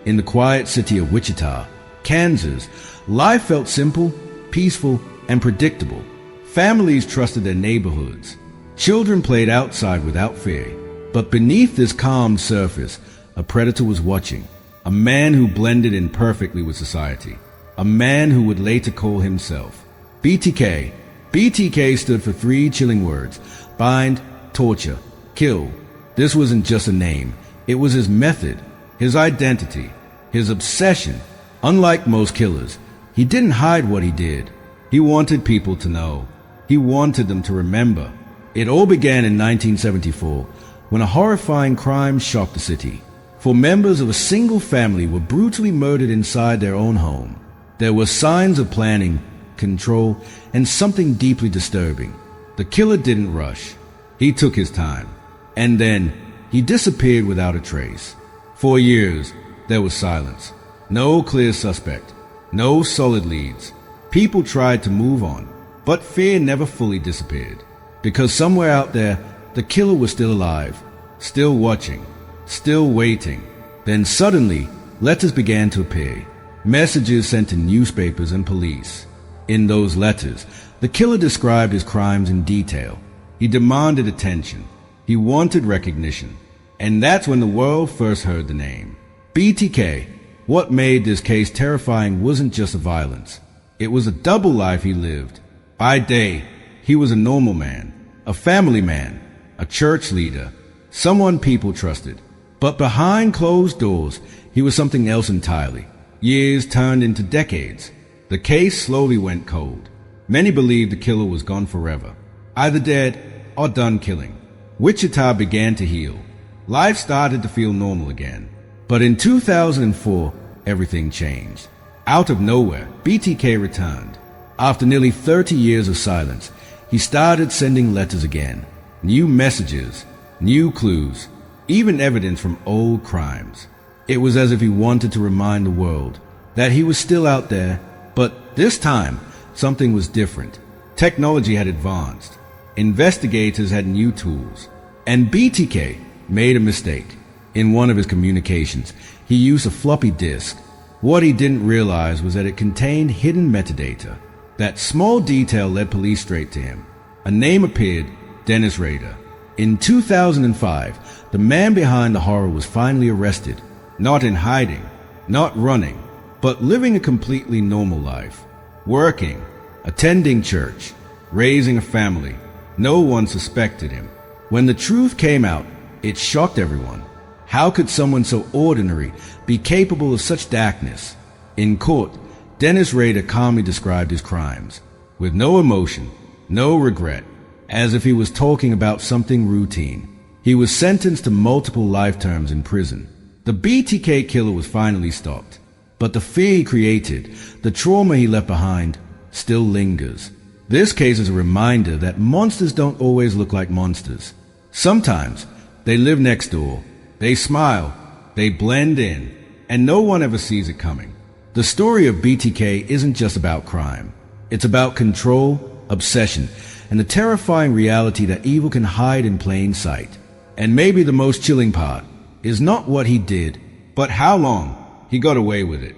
In the quiet city of Wichita, Kansas, life felt simple, peaceful, and predictable. Families trusted their neighborhoods. Children played outside without fear. But beneath this calm surface, a predator was watching. A man who blended in perfectly with society. A man who would later call himself BTK. BTK stood for three chilling words: bind, torture, kill. This wasn't just a name. It was his method, his identity, his obsession. Unlike most killers, he didn't hide what he did. He wanted people to know. He wanted them to remember. It all began in 1974, when a horrifying crime shocked the city. Four members of a single family were brutally murdered inside their own home. There were signs of planning, control, and something deeply disturbing. The killer didn't rush. He took his time. And then he disappeared without a trace. For years, there was silence. No clear suspect. No solid leads. People tried to move on, but fear never fully disappeared. Because somewhere out there, the killer was still alive, still watching, still waiting. Then suddenly, letters began to appear. Messages sent to newspapers and police. In those letters, the killer described his crimes in detail. He demanded attention. He wanted recognition. And that's when the world first heard the name. BTK. What made this case terrifying wasn't just the violence. It was a double life he lived. By day, he was a normal man, a family man, a church leader, someone people trusted. But behind closed doors, he was something else entirely. Years turned into decades. The case slowly went cold. Many believed the killer was gone forever, either dead or done killing. Wichita began to heal. Life started to feel normal again. But in 2004, everything changed. Out of nowhere, BTK returned. After nearly 30 years of silence, he started sending letters again. New messages, new clues, even evidence from old crimes. It was as if he wanted to remind the world that he was still out there, but this time, something was different. Technology had advanced. Investigators had new tools. And BTK made a mistake. In one of his communications, he used a floppy disk. What he didn't realize was that it contained hidden metadata. That small detail led police straight to him. A name appeared, Dennis Rader. In 2005, the man behind the horror was finally arrested. Not in hiding, not running, but living a completely normal life. Working, attending church, raising a family. No one suspected him. When the truth came out, it shocked everyone. How could someone so ordinary be capable of such darkness? In court, Dennis Rader calmly described his crimes, with no emotion, no regret, as if he was talking about something routine. He was sentenced to multiple life terms in prison. The BTK killer was finally stopped, but the fear he created, the trauma he left behind, still lingers. This case is a reminder that monsters don't always look like monsters. Sometimes they live next door, they smile, they blend in, and no one ever sees it coming. The story of BTK isn't just about crime. It's about control, obsession, and the terrifying reality that evil can hide in plain sight. And maybe the most chilling part is not what he did, but how long he got away with it.